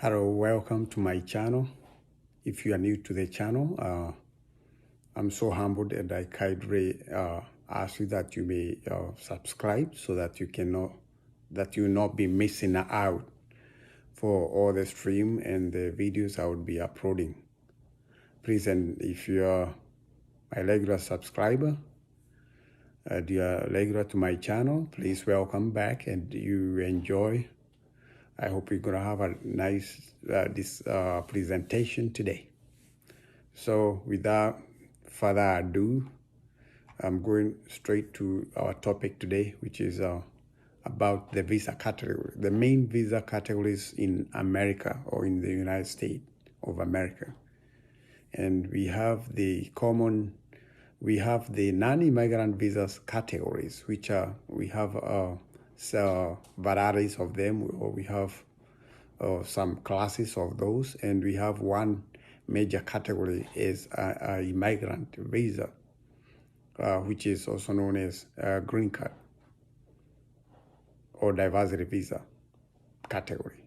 Hello, welcome to my channel. If you are new to the channel, I'm so humbled and I kindly ask you that you may subscribe so that you will not be missing out for all the stream and the videos I will be uploading. Please, and if you are my regular subscriber, you are regular to my channel, please welcome back and you enjoy. I hope you're gonna have a nice presentation today. So without further ado, I'm going straight to our topic today, which is about the visa category, the main visa categories in America or in the United States of America. And we have the non-immigrant visas categories, which we have varieties of them, or we have some classes of those, and we have one major category is a immigrant visa, which is also known as green card or diversity visa category.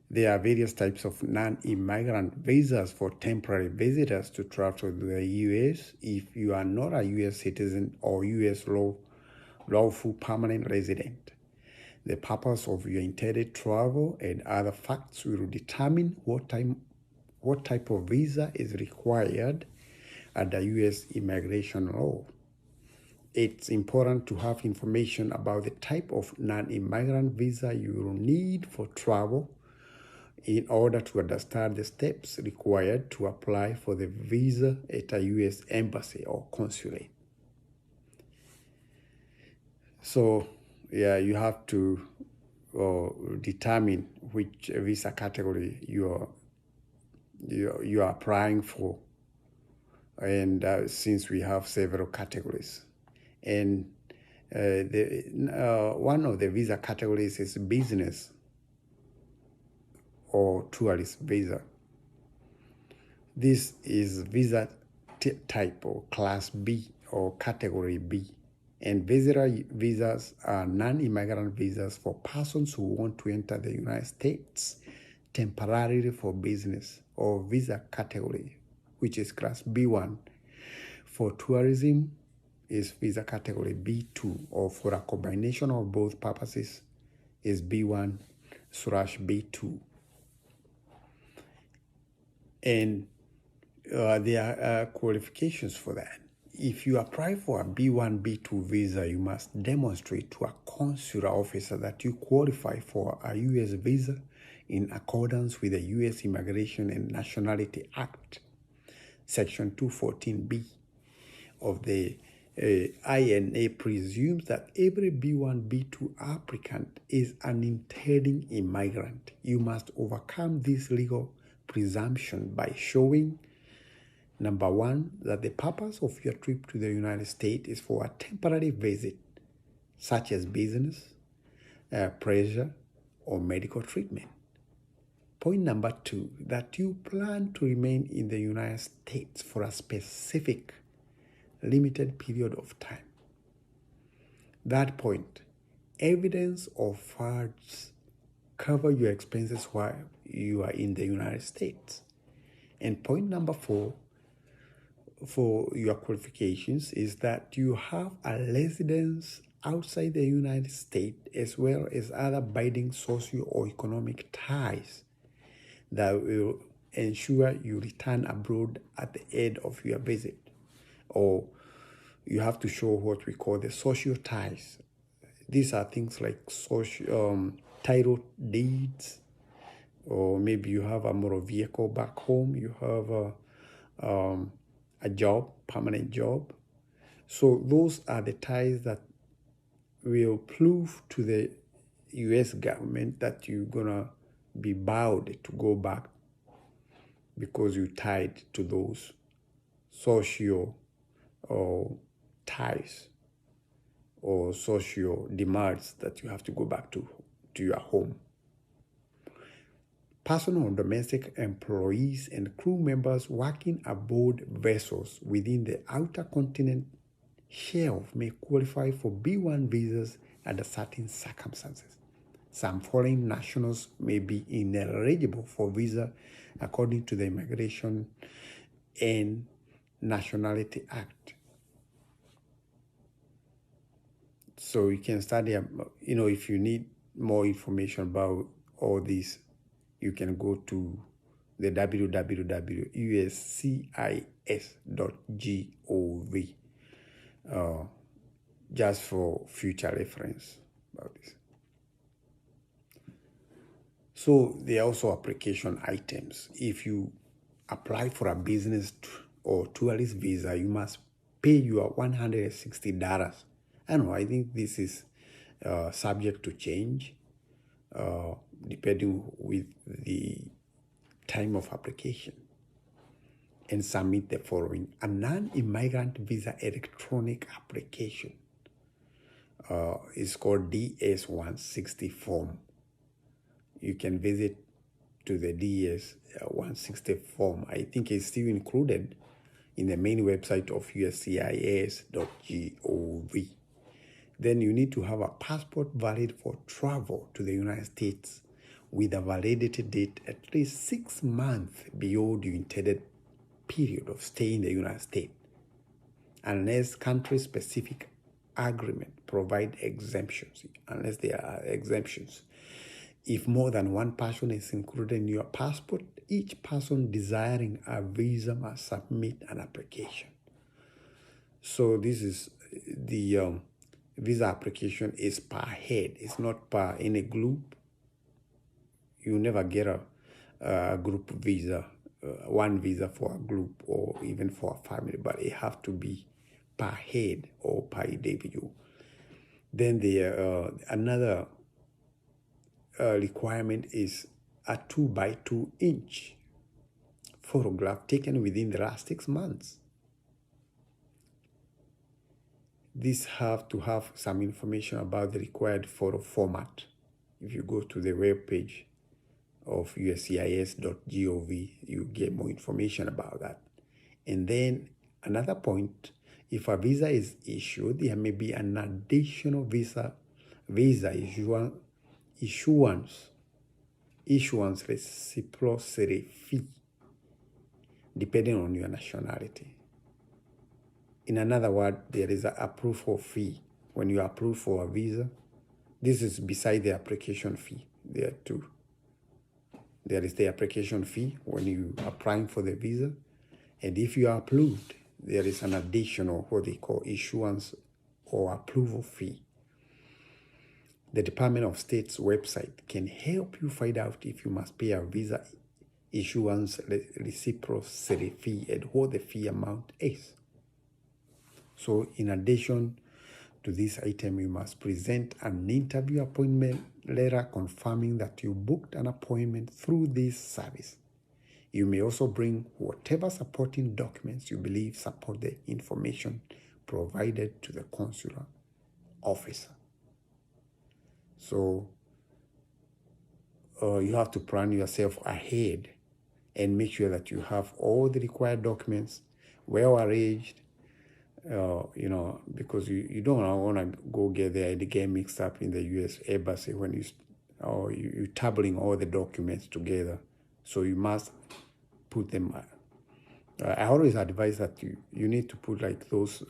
There are various types of non-immigrant visas for temporary visitors to travel to the U.S. if you are not a U.S. citizen or U.S. lawful permanent resident. The purpose of your intended travel and other facts will determine what type of visa is required under U.S. immigration law. It's important to have information about the type of non-immigrant visa you will need for travel in order to understand the steps required to apply for the visa at a U.S. embassy or consulate. So, yeah, you have to determine which visa category you are applying for, and since we have several categories, and one of the visa categories is business or tourist visa. This is visa type or class B or category B. And visitor visas are non-immigrant visas for persons who want to enter the United States temporarily for business, or visa category, which is class B1. For tourism is visa category B2, or for a combination of both purposes is B1/B2. And there are qualifications for that. If you apply for a B1, B2 visa, you must demonstrate to a consular officer that you qualify for a U.S. visa in accordance with the U.S. Immigration and Nationality Act, Section 214B of the INA presumes that every B1, B2 applicant is an intending immigrant. You must overcome this legal presumption by showing, number one, that the purpose of your trip to the United States is for a temporary visit, such as business, pleasure, or medical treatment. Point number two, that you plan to remain in the United States for a specific, limited period of time. That point, evidence of funds cover your expenses while you are in the United States. And point number four, for your qualifications, is that you have a residence outside the United States, as well as other binding socio or economic ties that will ensure you return abroad at the end of your visit. Or you have to show what we call the social ties. These are things like title deeds, or maybe you have a motor vehicle back home, you have a job, permanent job. So those are the ties that will prove to the U.S. government that you're gonna be bound to go back because you tied to those social ties or social demands that you have to go back to your home. Personal or domestic employees and crew members working aboard vessels within the outer continent shelf may qualify for B1 visas under certain circumstances. Some foreign nationals may be ineligible for visa according to the Immigration and Nationality Act. So you can study, if you need more information about all this, you can go to the www.uscis.gov just for future reference about this. So there are also application items. If you apply for a business or tourist visa, you must pay your $160. I think this is subject to change depending with the time of application. And submit the following: a non-immigrant visa electronic application is called DS-160 form. You can visit to the DS-160 form. I think it's still included in the main website of uscis.gov. Then you need to have a passport valid for travel to the United States with a validity date at least 6 months beyond your intended period of stay in the United States, unless country-specific agreement provide exemptions, unless there are exemptions. If more than one person is included in your passport, each person desiring a visa must submit an application. So this is the visa application is per head. It's not per any group. You never get a group visa, one visa for a group or even for a family, but it have to be per head or per individual. Then another requirement is a 2 by 2 inch photograph taken within the last 6 months. These have to have some information about the required photo format. If you go to the web page of uscis.gov, you get more information about that. And then another point, if a visa is issued, there may be an additional visa issuance reciprocity fee, depending on your nationality. In another word, there is an approval fee when you approve for a visa. This is beside the application fee. There too. There is the application fee when you are applying for the visa. And if you are approved, there is an additional, what they call issuance or approval fee. The Department of State's website can help you find out if you must pay a visa issuance reciprocity fee and what the fee amount is. So in addition to this item, you must present an interview appointment letter confirming that you booked an appointment through this service. You may also bring whatever supporting documents you believe support the information provided to the consular officer. So you have to plan yourself ahead and make sure that you have all the required documents well arranged, because you don't want to go get there and get mixed up in the U.S. embassy when you're tabling all the documents together. So you must put them. I always advise that you need to put like those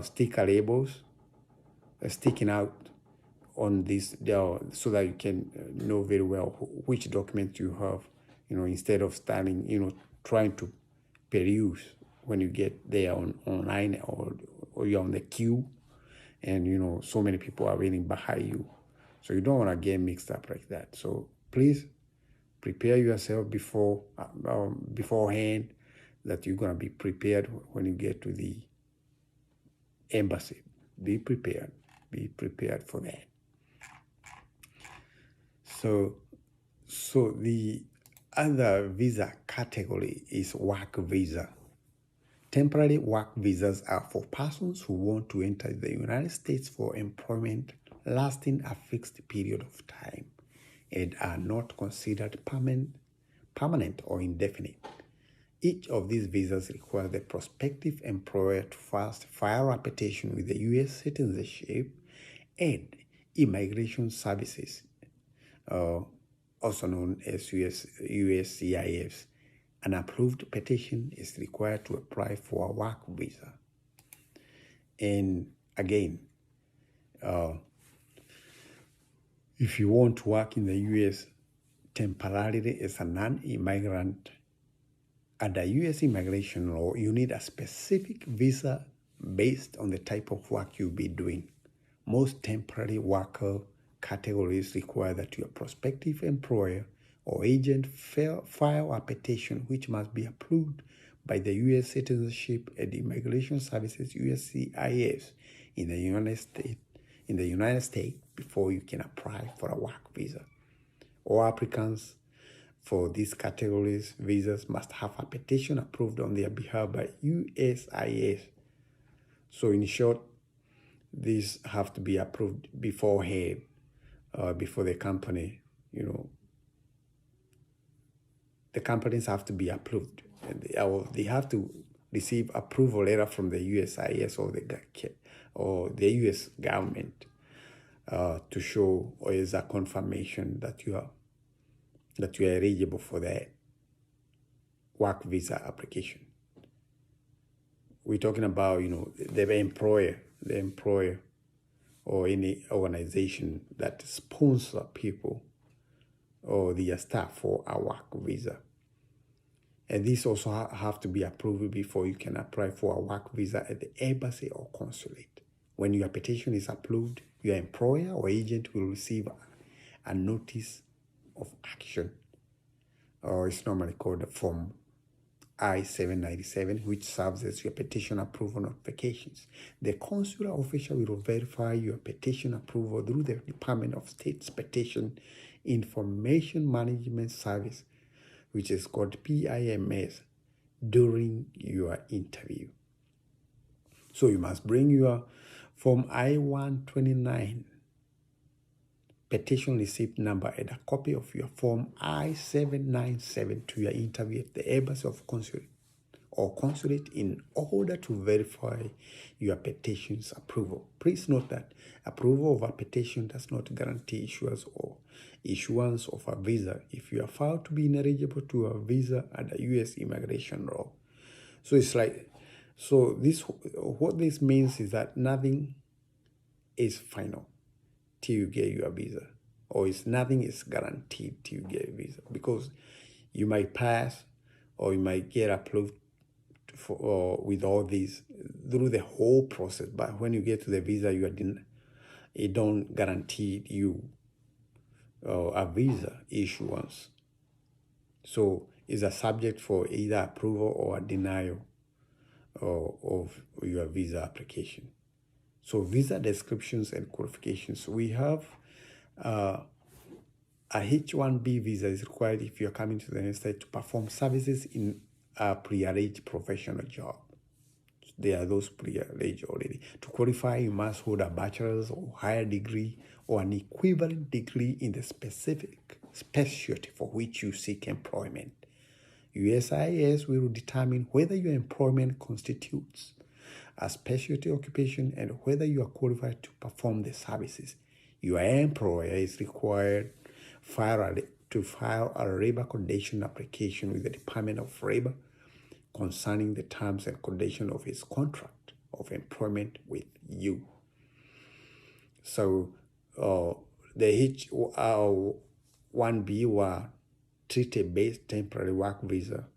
sticker labels sticking out on this so that you can know very well which document you have, instead of standing, trying to peruse when you get there online or you're on the queue and, so many people are waiting behind you. So you don't want to get mixed up like that. So please prepare yourself beforehand that you're going to be prepared when you get to the embassy. Be prepared for that. So the other visa category is work visa. Temporary work visas are for persons who want to enter the United States for employment lasting a fixed period of time and are not considered permanent or indefinite. Each of these visas requires the prospective employer to first file a petition with the U.S. citizenship and Immigration Services, also known as USCIS, an approved petition is required to apply for a work visa. And again, if you want to work in the U.S. temporarily as a non-immigrant, under U.S. immigration law, you need a specific visa based on the type of work you'll be doing. Most temporary worker categories require that your prospective employer or agent file a petition which must be approved by the U.S. Citizenship and Immigration Services (USCIS) in the United States before you can apply for a work visa. All applicants for these categories visas must have a petition approved on their behalf by USCIS. So in short, these have to be approved beforehand, before the company, the companies have to be approved. And they have to receive approval letter from the USCIS or the US government to show, or as a confirmation that you are eligible for the work visa application. We're talking about, the employer or any organization that sponsor people or their staff for a work visa. And these also have to be approved before you can apply for a work visa at the embassy or consulate. When your petition is approved, your employer or agent will receive a notice of action, or it's normally called the Form I-797, which serves as your petition approval notifications. The consular official will verify your petition approval through the Department of State's Petition Information Management Service, which is called PIMS, during your interview. So you must bring your Form I-129 petition receipt number and a copy of your Form I-797 to your interview at the embassy of consulate in order to verify your petition's approval. Please note that approval of a petition does not guarantee issuance of a visa if you are found to be ineligible to a visa under U.S. immigration law. So what this means is that nothing is final till you get your visa, or nothing is guaranteed till you get a visa, because you might pass or you might get approved with all these through the whole process, but when you get to the visa, it don't guarantee you a visa issuance. So it's a subject for either approval or a denial of your visa application. So visa descriptions and qualifications. We have a H-1B visa is required if you're coming to the United States to perform services in a pre-arranged professional job. There are those pre-arranged already. To qualify, you must hold a bachelor's or higher degree or an equivalent degree in the specific specialty for which you seek employment. USCIS will determine whether your employment constitutes a specialty occupation and whether you are qualified to perform the services. Your employer is required to file a labor condition application with the Department of Labor concerning the terms and conditions of his contract of employment with you. So the H-1B were treaty-based temporary work visa.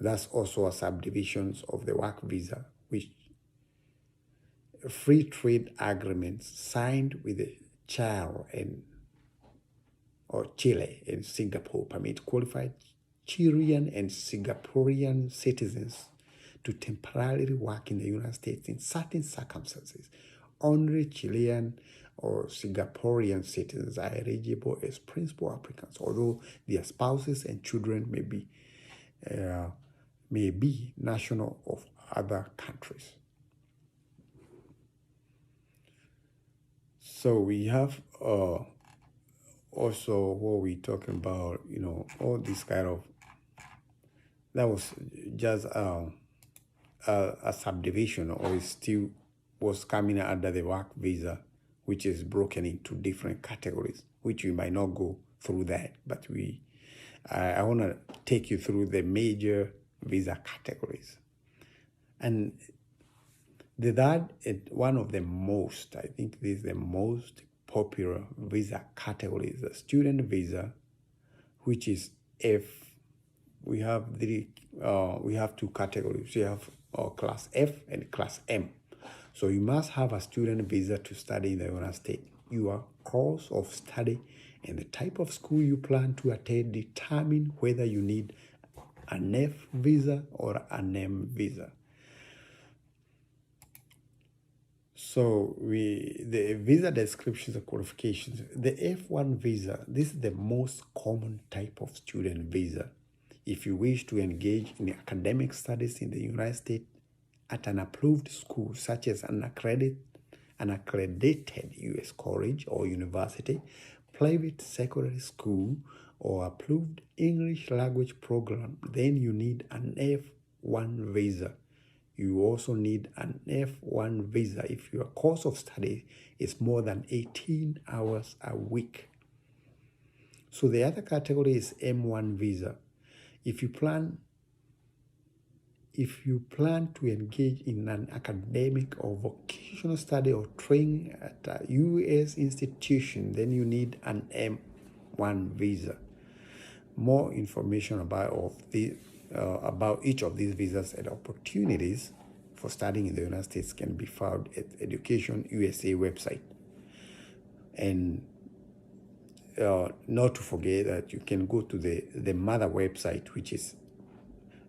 That's also a subdivision of the work visa, which free trade agreements signed with Chile and Singapore permit qualified Chilean and Singaporean citizens to temporarily work in the United States in certain circumstances. Only Chilean or Singaporean citizens are eligible as principal applicants, although their spouses and children may be national of other countries. So we have also what we're talking about, all this kind of, that was just a subdivision, or it still was coming under the work visa which is broken into different categories, which we might not go through that, but I want to take you through the major visa categories. And one of the most, I think this is the most popular visa category, is the student visa, which is F. We have two categories. We have class F and class M. So you must have a student visa to study in the United States. Your course of study and the type of school you plan to attend determine whether you need an F visa or an M visa. So the visa descriptions and qualifications. The F1 visa, this is the most common type of student visa. If you wish to engage in academic studies in the United States at an approved school, such as an accredited U.S. college or university, private secondary school, or approved English language program, then you need an F1 visa. You also need an F1 visa if your course of study is more than 18 hours a week. So the other category is M1 visa. If you plan to engage in an academic or vocational study or training at a U.S. institution, then you need an M1 visa. More information about each of these visas and opportunities for studying in the United States can be found at Education USA website. And not to forget that you can go to the mother website, which is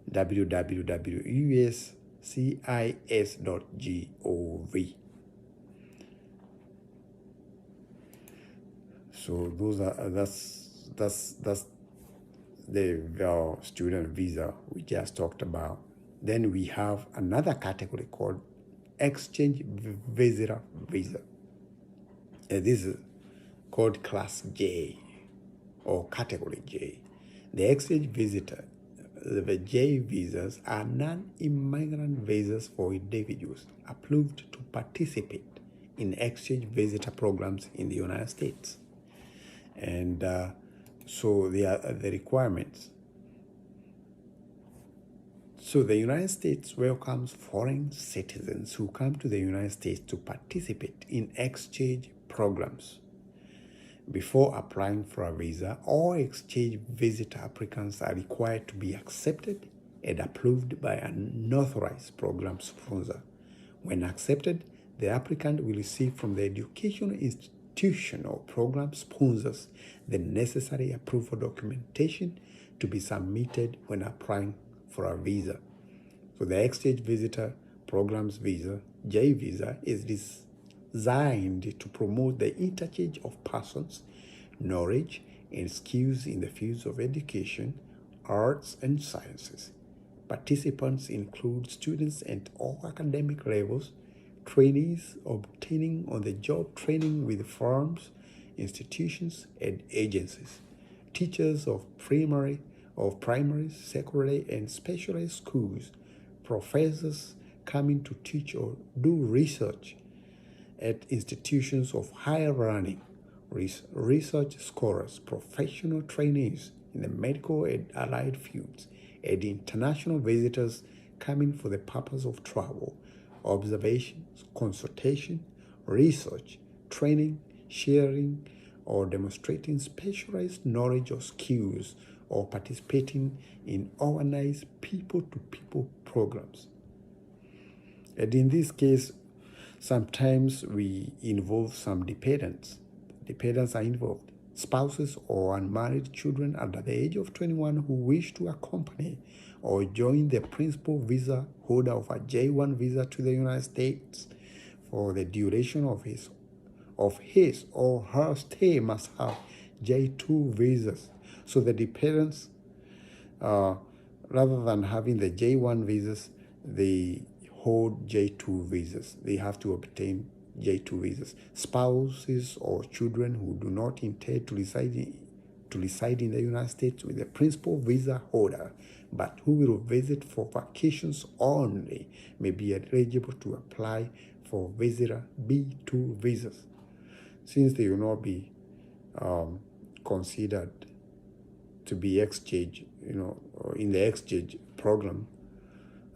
www.uscis.gov. So that's the student visa we just talked about. Then we have another category called exchange visitor visa. This is called Class J or Category J. The exchange visitor, the J visas, are non-immigrant visas for individuals approved to participate in exchange visitor programs in the United States. And so they are the requirements. So the United States welcomes foreign citizens who come to the United States to participate in exchange programs. Before applying for a visa, all exchange visitor applicants are required to be accepted and approved by an authorized program sponsor. When accepted, the applicant will receive from the educational institution or program sponsors the necessary approval documentation to be submitted when applying for a visa. So the exchange visitor programs visa, J visa, is designed to promote the interchange of persons, knowledge, and skills in the fields of education, arts, and sciences. Participants include students at all academic levels, trainees obtaining on-the-job training with firms, institutions, and agencies, teachers of primary, secondary, and specialized schools, professors coming to teach or do research at institutions of higher learning, research scholars, professional trainees in the medical and allied fields, and international visitors coming for the purpose of travel, observations, consultation, research, training, sharing, or demonstrating specialized knowledge or skills, or participating in organized people-to-people programs. And in this case, sometimes we involve some dependents. Dependents are involved. Spouses or unmarried children under the age of 21 who wish to accompany or join the principal visa holder of a J1 visa to the United States for the duration of his or her stay must have J2 visas. So the dependents, rather than having the J1 visas, they hold J2 visas. They have to obtain J2 visas. Spouses or children who do not intend to reside in the United States with the principal visa holder, but who will visit for vacations only, may be eligible to apply for visitor B2 visas. since they will not be considered to be exchange, in the exchange program.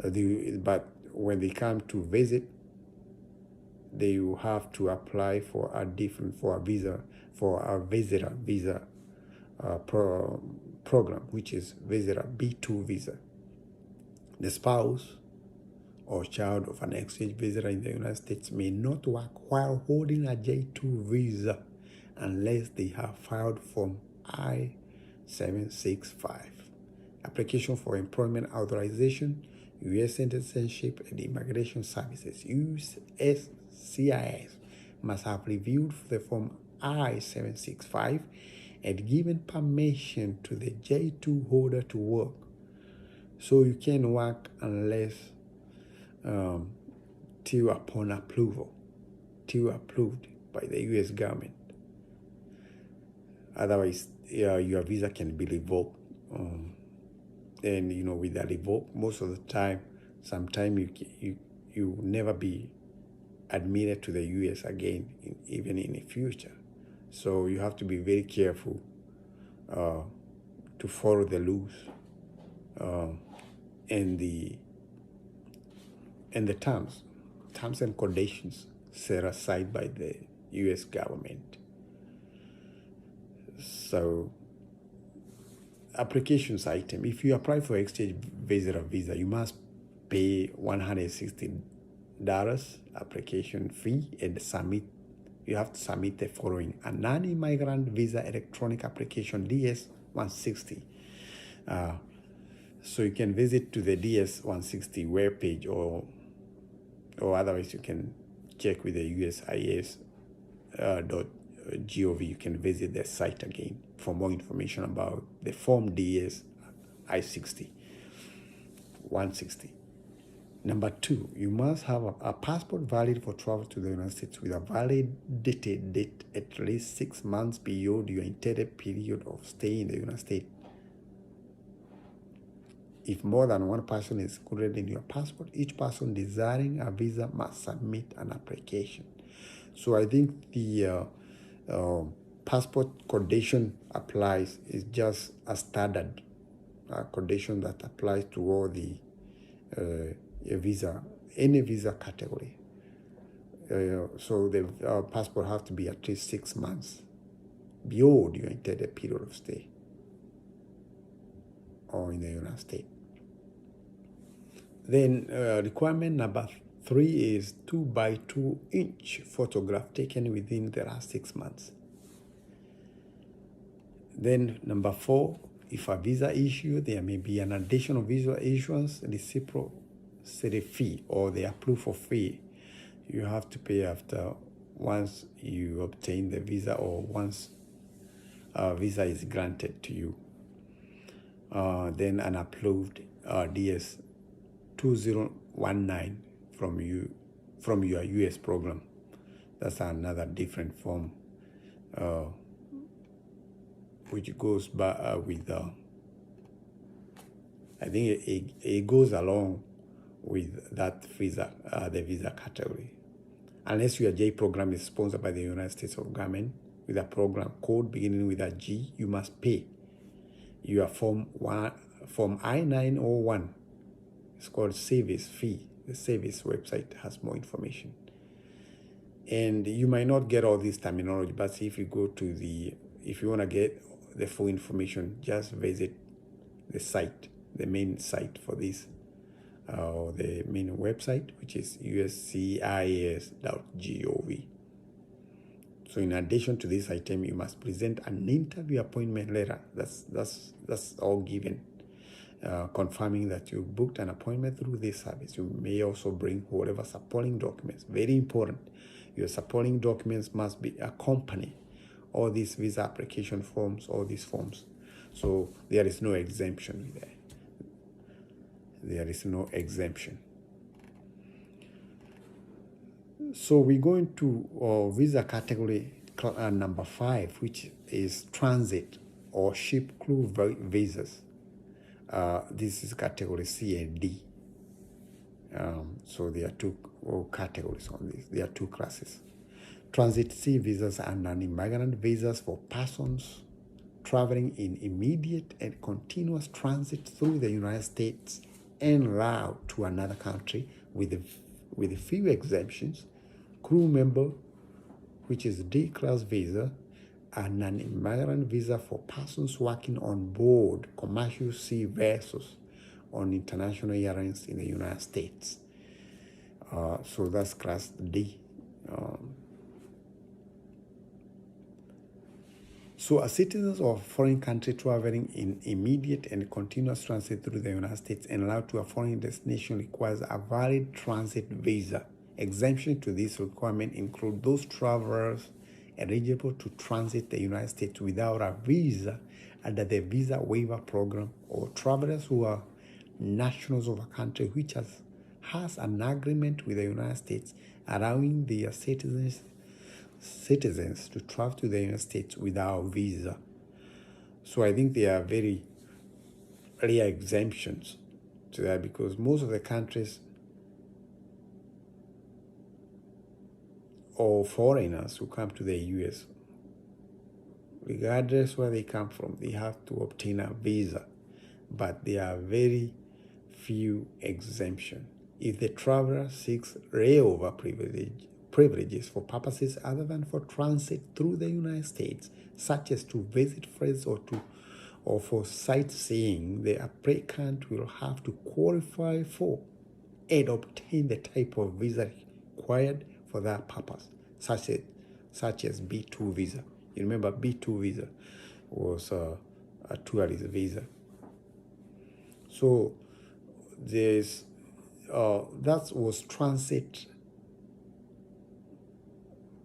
But when they come to visit, they will have to apply for a visitor visa program, which is visitor B2 visa. The spouse or child of an exchange visitor in the United States may not work while holding a J2 visa unless they have filed Form I-765, Application for Employment Authorization, U.S. Citizenship and Immigration Services, USCIS, must have reviewed the Form I-765 and given permission to the J2 holder to work. So you can work unless till upon approval, till approved by the U.S. government. Otherwise, your visa can be revoked. And with the revoke, most of the time, sometimes you never be admitted to the U.S. again, even in the future. So you have to be very careful to follow the rules and the terms and conditions set aside by the U.S. government. So, applications item. If you apply for exchange visitor visa, you must pay $160 application fee and submit. You have to submit the following: a non-immigrant visa electronic application, DS-160. So you can visit to the DS-160 webpage, or otherwise you can check with the USIS.gov. You can visit the site again for more information about the Form DS-160. Number 2, you must have a passport valid for travel to the United States with a validity date at least 6 months beyond your intended period of stay in the United States. If more than one person is included in your passport, each person desiring a visa must submit an application. So I think the passport condition applies is just a standard condition that applies to all the any visa category. So the passport has to be at least 6 months beyond your intended period of stay or in the United States. Then requirement number 3 is 2 by 2 inch photograph taken within the last 6 months. Then number 4, if a visa issue, there may be an additional visa issuance reciprocity fee or the approval fee you have to pay once you obtain the visa or once a visa is granted to you. Then an approved DS-2019 from your U.S. program. That's another different form, which goes by with I think it goes along with that visa, the visa category. Unless your J program is sponsored by the United States of government with a program code beginning with a G, you must pay your Form I-901. It's called service fee. The service website has more information. And you might not get all this terminology, but if you go to if you want to get the full information, just visit the site, the main site for this, or the main website, which is uscis.gov. So in addition to this item, you must present an interview appointment letter. That's all given, confirming that you booked an appointment through this service. You may also bring whatever supporting documents. Very important. Your supporting documents must be accompany all these visa application forms, all these forms. So there is no exemption there. There is no exemption. So we go into visa category number 5, which is transit or ship crew visas. This is category C and D. So there are 2 categories on this. There are 2 classes. Transit C visas are non-immigrant visas for persons traveling in immediate and continuous transit through the United States en route to another country with a few exemptions. Crew member, which is D-class visa, a non-immigrant visa for persons working on board commercial sea vessels on international airlines in the United States. So that's class D. So a citizen of a foreign country traveling in immediate and continuous transit through the United States and allowed to a foreign destination requires a valid transit visa. Exemption to this requirement include those travelers eligible to transit the United States without a visa under the visa waiver program, or travelers who are nationals of a country which has an agreement with the United States allowing their citizens to travel to the United States without visa. So I think there are very rare exemptions to that, because most of the countries or foreigners who come to the US, regardless where they come from, they have to obtain a visa. But there are very few exemptions. If the traveler seeks layover privileges for purposes other than for transit through the United States, such as to visit friends or for sightseeing, the applicant will have to qualify for and obtain the type of visa required for that purpose, such as B2 visa. You remember B2 visa was a tourist visa. So there's that was transit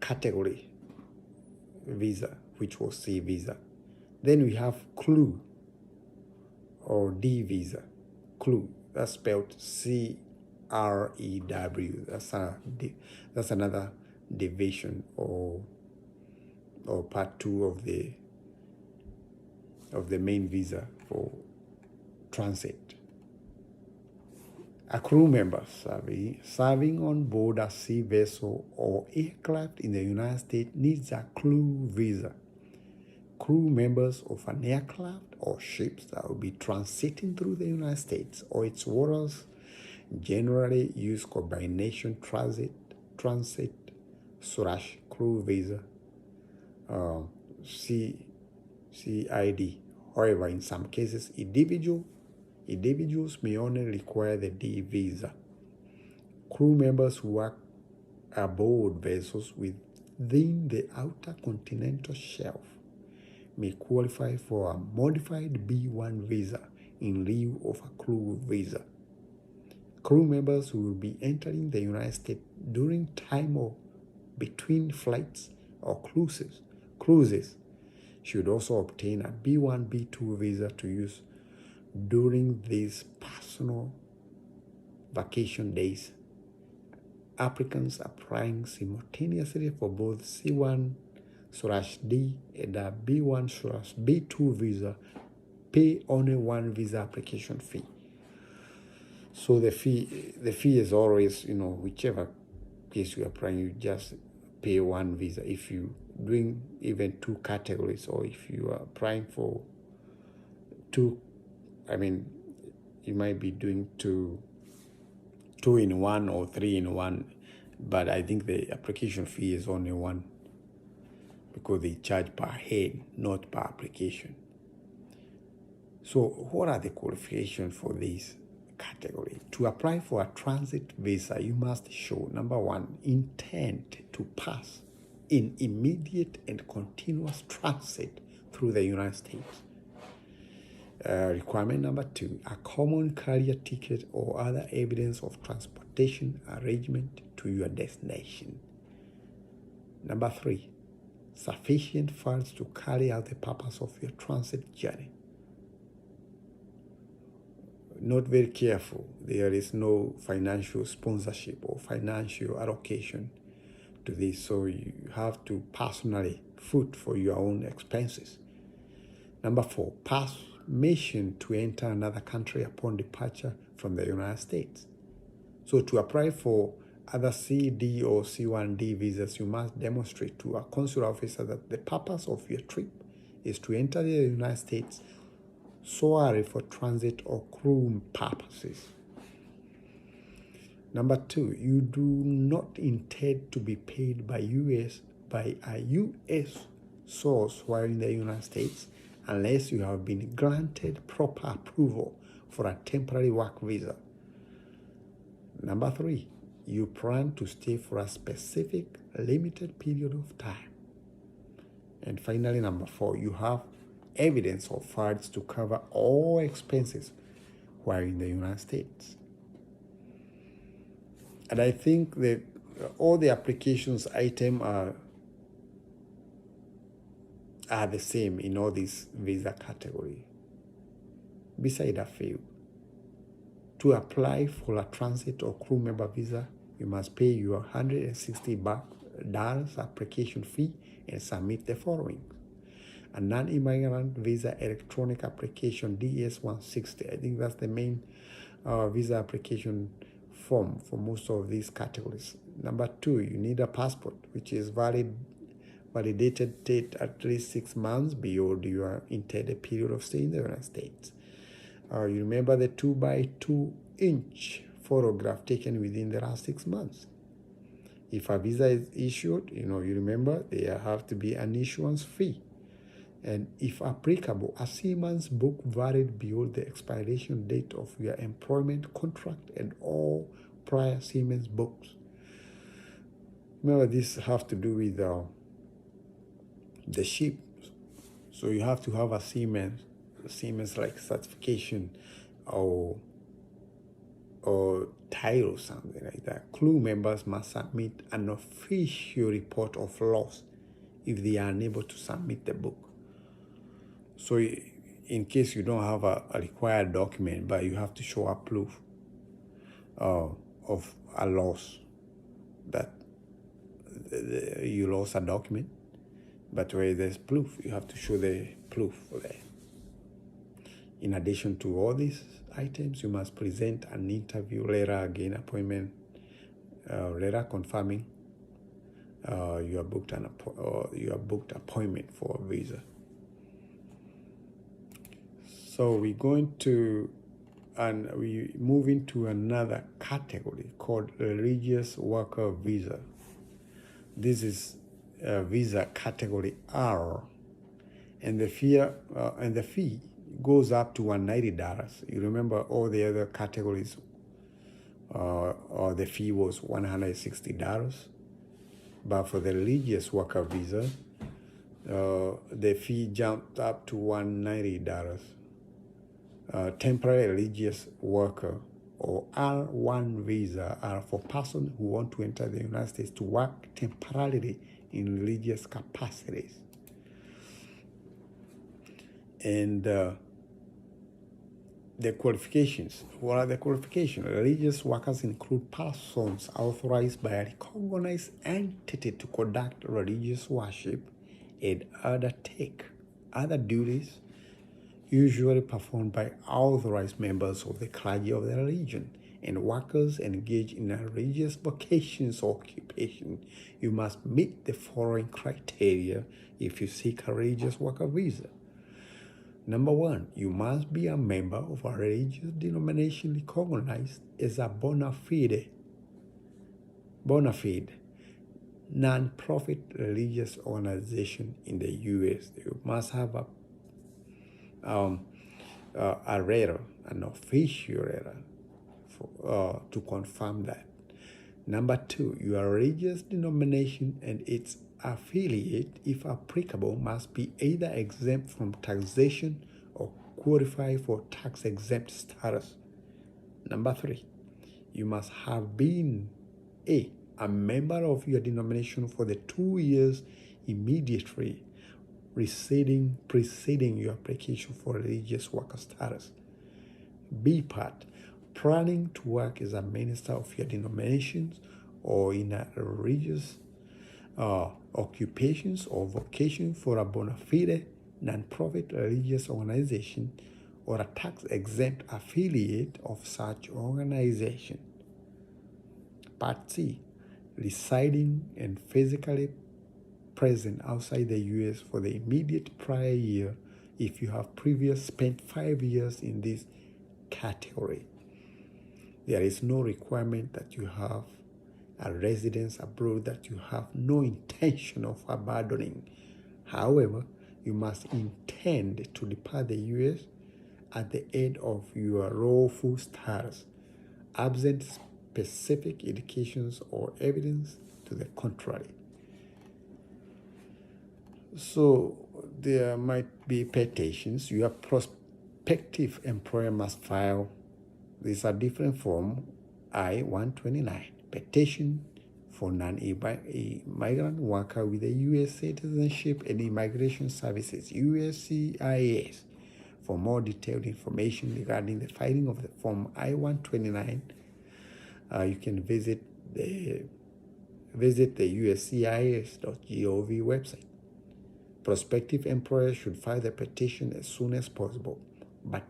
category visa, which was C visa. Then we have CLU or D visa. CLU, that's spelled C-R-E-W. That's another division or part 2 of the main visa for transit. A crew member serving on board a sea vessel or aircraft in the United States needs a CLU visa. Crew members of an aircraft or ships that will be transiting through the United States or its waters generally use combination transit/crew visa, CID. However, in some cases, individuals may only require the D visa. Crew members who work aboard vessels within the outer continental shelf may qualify for a modified B1 visa in lieu of a CLU visa. Crew members who will be entering the United States during time or between flights or cruises should also obtain a B1, B2 visa to use during these personal vacation days. Applicants applying simultaneously for both C1/D and a B1/B2 visa pay only one visa application fee. So the fee is always, whichever case you are applying, you just pay one visa. If you doing even 2 categories, or if you are applying for 2, you might be doing two in one or 3 in one, but I think the application fee is only one, because they charge per head, not per application. So what are the qualifications for this category? To apply for a transit visa, you must show, number 1, intent to pass in immediate and continuous transit through the United States. Requirement number 2, a common carrier ticket or other evidence of transportation arrangement to your destination. Number 3, sufficient funds to carry out the purpose of your transit journey. Not very careful. There is no financial sponsorship or financial allocation to this, so you have to personally foot for your own expenses. Number 4, permission to enter another country upon departure from the United States. So to apply for other C, D, or C1D visas, you must demonstrate to a consular officer that the purpose of your trip is to enter the United States solely for transit or crew purposes. Number 2, you do not intend to be paid by a U.S. source while in the United States unless you have been granted proper approval for a temporary work visa. Number 3, you plan to stay for a specific limited period of time. And finally, number 4, you have evidence of funds to cover all expenses while in the United States. And I think that all the applications item are the same in all these visa category, beside a few. To apply for a transit or crew member visa, you must pay your $160 application fee and submit the following: a non-immigrant visa electronic application DS-160. I think that's the main visa application form for most of these categories. Number 2, you need a passport which is validated date at least 6 months beyond your intended period of stay in the United States. You remember the 2x2-inch photograph taken within the last 6 months. If a visa is issued, you remember there have to be an issuance fee. And if applicable, a seaman's book valid beyond the expiration date of your employment contract and all prior seaman's books. Remember, this has to do with the ship. So you have to have a seaman's like certification or title or something like that. Crew members must submit an official report of loss if they are unable to submit the book. So in case you don't have a required document, but you have to show a proof of a loss, that you lost a document, but where there's proof, you have to show the proof for that. In addition to all these items, you must present an interview letter, again, appointment letter confirming you have booked appointment for a visa. So we're going to, and we move into another category called religious worker visa. This is visa category R, and the fee goes up to $190. You remember all the other categories, the fee was $160. But for the religious worker visa, the fee jumped up to $190. Temporary religious worker or R1 visa are for persons who want to enter the United States to work temporarily in religious capacities. And the qualifications. What are the qualifications? Religious workers include persons authorized by a recognized entity to conduct religious worship and undertake other duties usually performed by authorized members of the clergy of the religion, and workers engaged in religious vocations or occupation. You must meet the following criteria if you seek a religious worker visa. Number 1, you must be a member of a religious denomination recognized as a bona fide non-profit religious organization in the U.S. You must have a letter, an official letter to confirm that. Number 2, your religious denomination and its affiliate, if applicable, must be either exempt from taxation or qualify for tax-exempt status. Number 3, you must have been a member of your denomination for the 2 years immediately preceding your application for religious worker status. B part, planning to work as a minister of your denominations or in a religious occupations or vocation for a bona fide non-profit religious organization or a tax-exempt affiliate of such organization. Part C, residing and physically present outside the U.S. for the immediate prior year if you have previously spent 5 years in this category. There is no requirement that you have a residence abroad that you have no intention of abandoning. However, you must intend to depart the U.S. at the end of your lawful status, absent specific indications or evidence to the contrary. So there might be petitions. Your prospective employer must file. These are different from I-129, petition for non-immigrant worker with a U.S. citizenship and immigration services, USCIS. For more detailed information regarding the filing of the Form I-129, you can visit the USCIS.gov website. Prospective employers should file the petition as soon as possible, but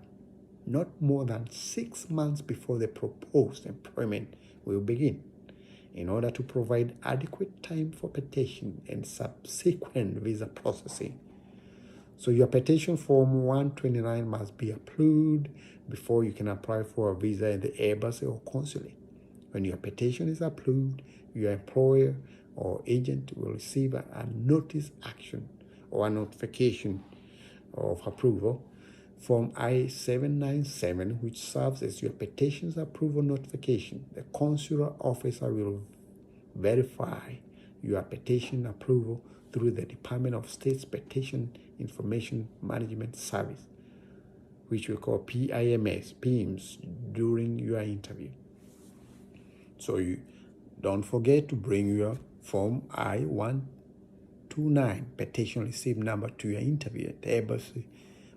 not more than 6 months before the proposed employment will begin, in order to provide adequate time for petition and subsequent visa processing. So your petition form 129 must be approved before you can apply for a visa in the embassy or consulate. When your petition is approved, your employer or agent will receive a notice action or a notification of approval, Form I-797, which serves as your petition's approval notification. The consular officer will verify your petition approval through the Department of State's Petition Information Management Service, which we call PIMS, during your interview. So you don't forget to bring your Form I-129 petition receipt number to your interview at the embassy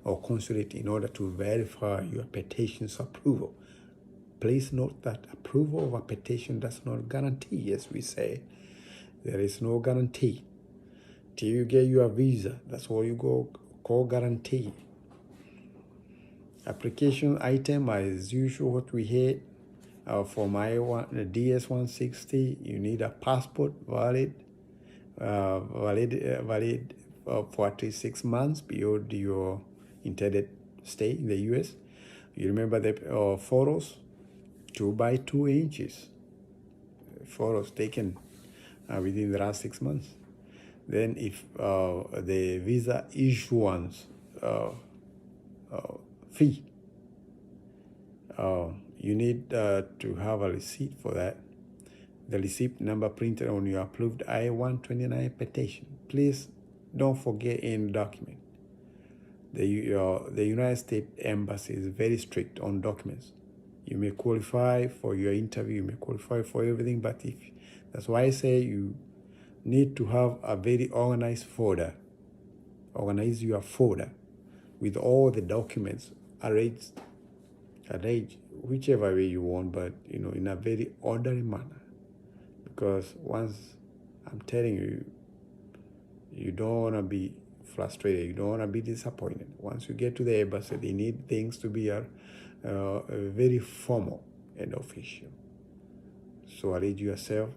or consulate in order to verify your petition's approval. Please note that approval of a petition does not guarantee, as we say. There is no guarantee. Till you get your visa, that's what you call guarantee. Application item as usual, what we had for my DS-160, you need a passport valid for 6 months beyond your intended stay in the U.S. You remember the photos, 2 by 2 inches, photos taken within the last 6 months. Then if the visa issuance fee, you need to have a receipt for that. The receipt number printed on your approved I-129 petition. Please don't forget in document. The United States Embassy is very strict on documents. You may qualify for your interview, you may qualify for everything, but that's why I say you need to have a very organized folder. Organize your folder with all the documents arranged whichever way you want, but in a very orderly manner. Because once, I'm telling you, you don't want to be frustrated, you don't want to be disappointed. Once you get to the embassy, they need things to be very formal and official. So arrange yourself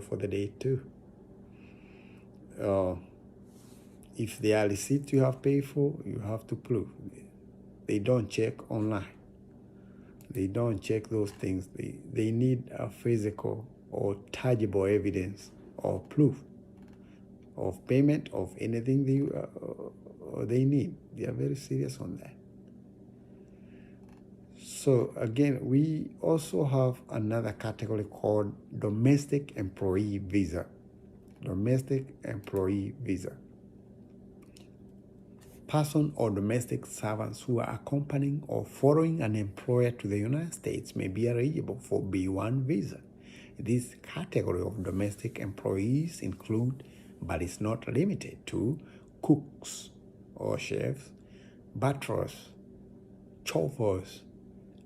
for the day too. If there are receipts you have paid for, you have to prove. They don't check online. They don't check those things. They need a physical or tangible evidence or proof of payment of anything they need. They are very serious on that. So again, we also have another category called domestic employee visa. Domestic employee visa. Person or domestic servants who are accompanying or following an employer to the United States may be eligible for B1 visa. This category of domestic employees include, but is not limited to, cooks or chefs, butlers, chauffeurs,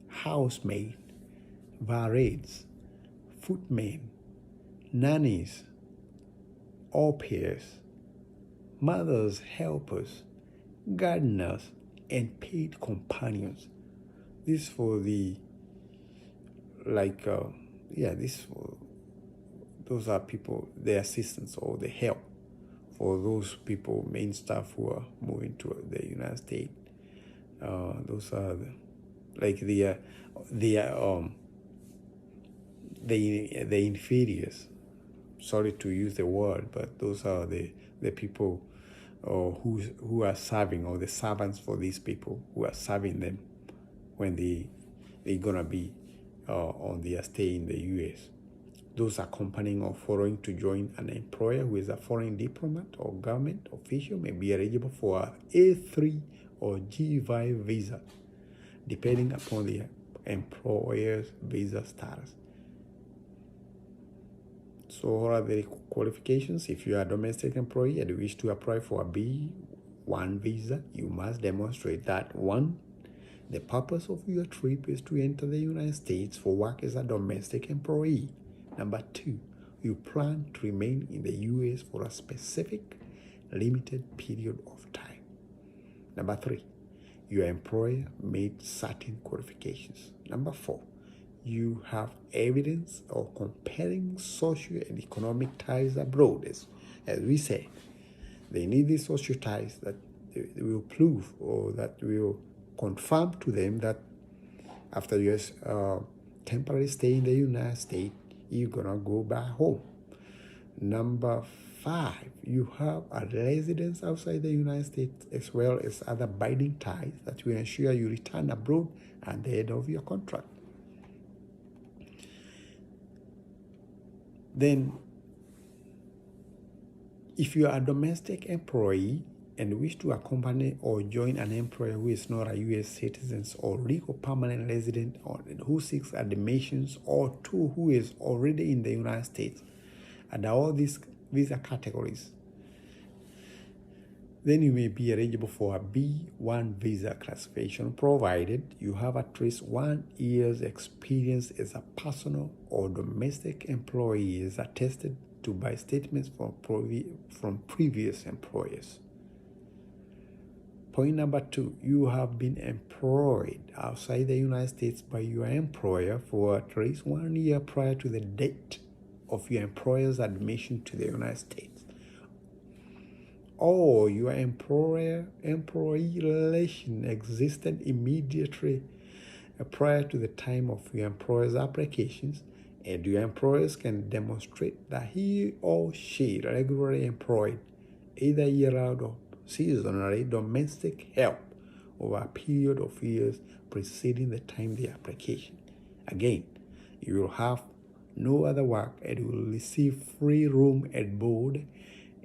housemaids, valets, footmen, nannies, au pairs, mothers, helpers, gardeners, and paid companions. This for the yeah, those are people, the assistance or the help for those people, main staff who are moving to the United States. Those are like the inferiors. Sorry to use the word, but those are the people who are serving, or the servants for these people who are serving them when they're gonna be on their stay in the U.S. Those accompanying or following to join an employer who is a foreign diplomat or government official may be eligible for a A3 or G5 visa, depending upon the employer's visa status. So what are the qualifications? If you are a domestic employee and you wish to apply for a B1 visa, you must demonstrate that 1. The purpose of your trip is to enter the United States for work as a domestic employee. Number 2, you plan to remain in the U.S. for a specific limited period of time. Number 3, your employer made certain qualifications. Number 4, you have evidence or compelling social and economic ties abroad. As we say, they need these social ties that they will prove or that will confirm to them that after your temporary stay in the United States, you're gonna go back home. Number 5, you have a residence outside the United States as well as other binding ties that will ensure you return abroad at the end of your contract. Then, if you are a domestic employee and wish to accompany or join an employer who is not a U.S. citizen or legal permanent resident, or who seeks admissions, or 2, who is already in the United States, under all these visa categories, then you may be eligible for a B1 visa classification, provided you have at least 1 year's experience as a personal or domestic employee, as attested to by statements from previous employers. Point number 2, you have been employed outside the United States by your employer for at least 1 year prior to the date of your employer's admission to the United States, or your employer-employee relation existed immediately prior to the time of your employer's applications, and your employers can demonstrate that he or she regularly employed, either year-round or seasonally, domestic help over a period of years preceding the time of the application. Again, you will have no other work and you will receive free room and board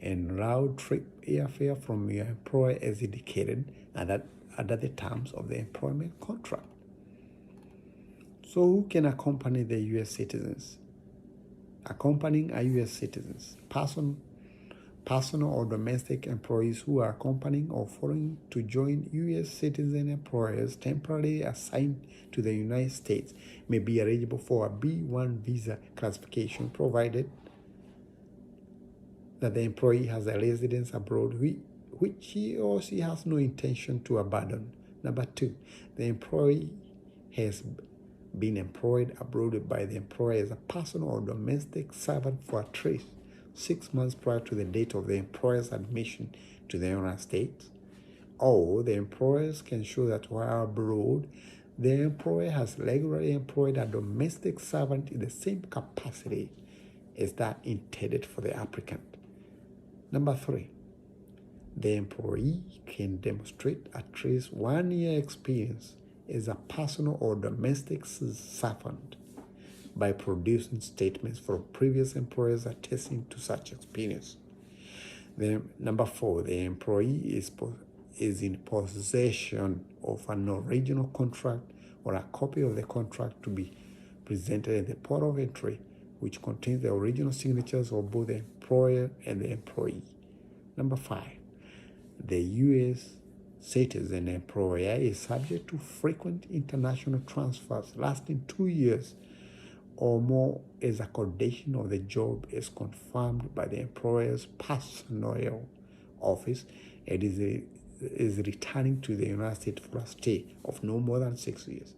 and round-trip airfare from your employer as indicated under the terms of the employment contract. So who can accompany the U.S. citizens? Accompanying a U.S. citizens, personal or domestic employees who are accompanying or following to join U.S. citizen employers temporarily assigned to the United States may be eligible for a B1 visa classification, provided that the employee has a residence abroad which he or she has no intention to abandon. Number 2, the employee has been employed abroad by the employer as a personal or domestic servant for at least 6 months prior to the date of the employer's admission to the United States, or the employers can show that while abroad, the employer has regularly employed a domestic servant in the same capacity as that intended for the applicant. Number 3, the employee can demonstrate at least 1 year experience as a personal or domestic servant by producing statements from previous employers attesting to such experience. Number 4, the employee is in possession of an original contract or a copy of the contract to be presented at the port of entry, which contains the original signatures of both the employer and the employee. Number 5, the U.S. citizen employer is subject to frequent international transfers lasting 2 years or more as a condition of the job is confirmed by the employer's personnel office and is returning to the United States for a stay of no more than 6 years.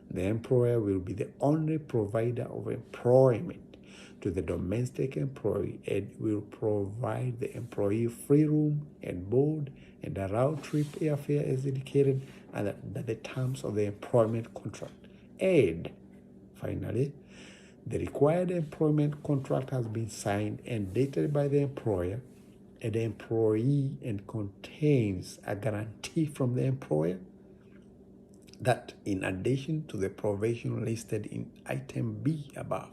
The employer will be the only provider of employment to the domestic employee and will provide the employee free room and board and a round trip airfare as indicated under the terms of the employment contract. And finally, the required employment contract has been signed and dated by the employer and the employee and contains a guarantee from the employer that in addition to the provision listed in item B above,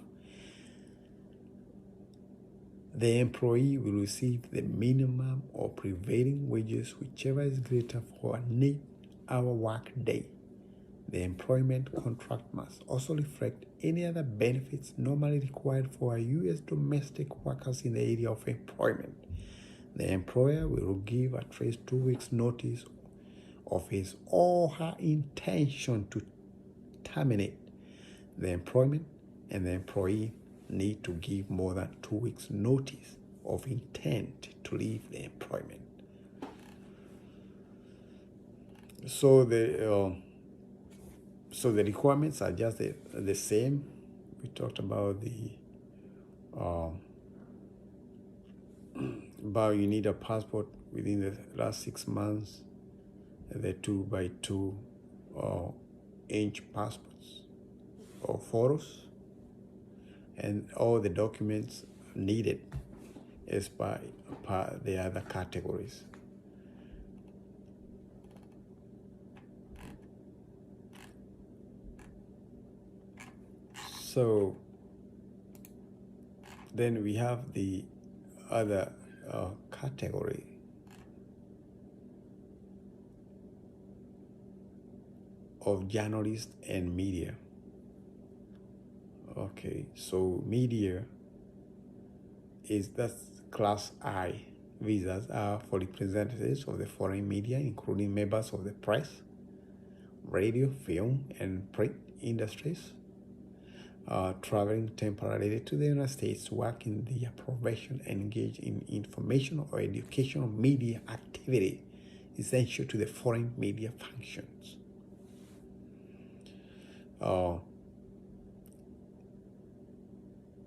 the employee will receive the minimum or prevailing wages, whichever is greater for an 8-hour work day. The employment contract must also reflect any other benefits normally required for U.S. domestic workers in the area of employment. The employer will give at least 2 weeks' notice of his or her intention to terminate the employment, and the employee need to give more than 2 weeks' notice of intent to leave the employment. So the requirements are just the same. We talked about about you need a passport within the last 6 months, the 2x2 inch passports or photos, and all the documents needed as per the other categories. So then we have the other category of journalists and media. Okay, so media that's class I. Visas are for representatives of the foreign media, including members of the press, radio, film, and print industries, traveling temporarily to the United States to work in their profession and engage in informational or educational media activity essential to the foreign media functions.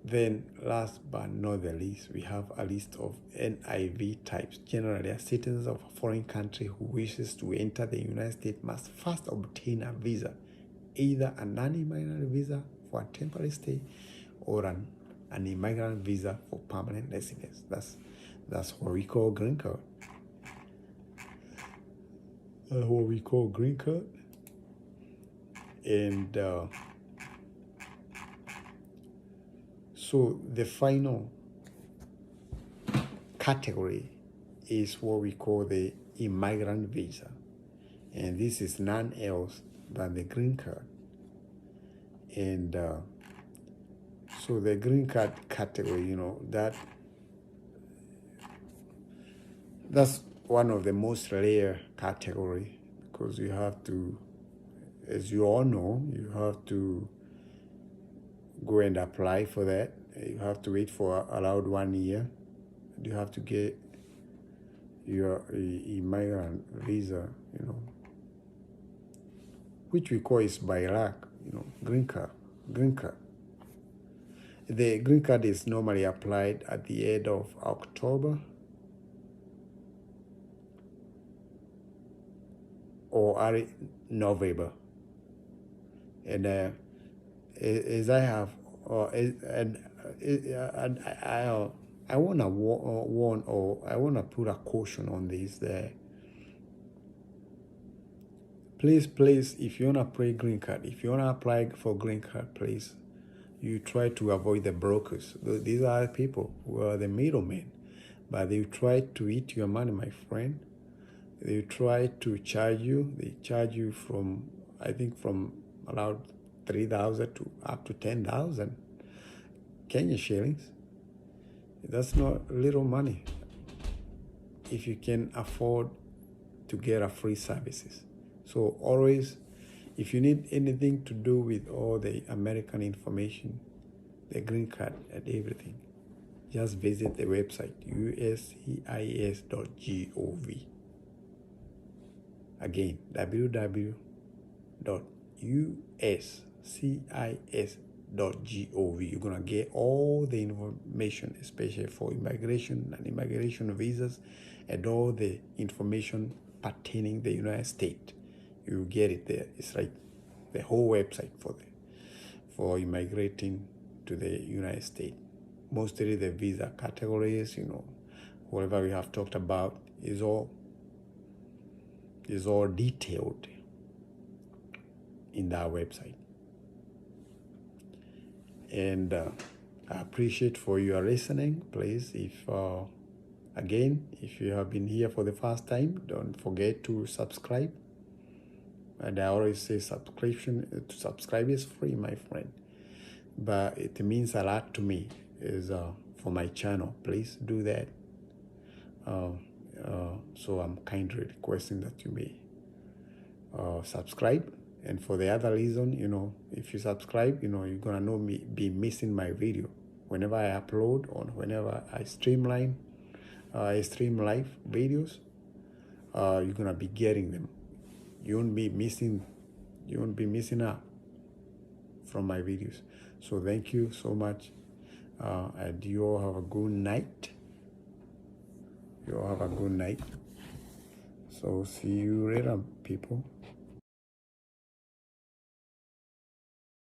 Then last but not the least, we have a list of NIV types. Generally, a citizen of a foreign country who wishes to enter the United States must first obtain a visa, either a non-immigrant visa for a temporary stay or an immigrant visa for permanent residence. That's what we call green card. What we call green card. And so the final category is what we call the immigrant visa. And this is none else than the green card. And so the green card category, that's one of the most rare category, because you have to, as you all know, you have to go and apply for that. You have to wait for around 1 year. You have to get your immigrant visa, which we call is by luck, green card. The green card is normally applied at the end of October or early November. And as I have, I want to warn, or I want to put a caution on this there. Please, if you want to apply green card, if you want to apply for green card, please, you try to avoid the brokers. These are people who are the middlemen, but they try to eat your money, my friend. They try to charge you. They charge you from around 3,000 to up to 10,000 Kenya shillings. That's not little money if you can afford to get a free services. So always, if you need anything to do with all the American information, the green card and everything, just visit the website uscis.gov. Again, www.uscis.gov. uscis.gov. You're gonna get all the information, especially for immigration and immigration visas, and all the information pertaining the United States. You get it there. It's like the whole website for immigrating to the United States. Mostly the visa categories, whatever we have talked about is all detailed in that website. And I appreciate for your listening. Please, if you have been here for the first time, don't forget to subscribe. And I always say to subscribe is free, my friend, but it means a lot to me is for my channel. Please do that. So I'm kindly requesting that you may subscribe. And for the other reason, if you subscribe, you're gonna be missing my video whenever I upload or whenever I stream live videos. You're gonna be getting them. You won't be missing out from my videos. So thank you so much, and you all have a good night. So see you later, people.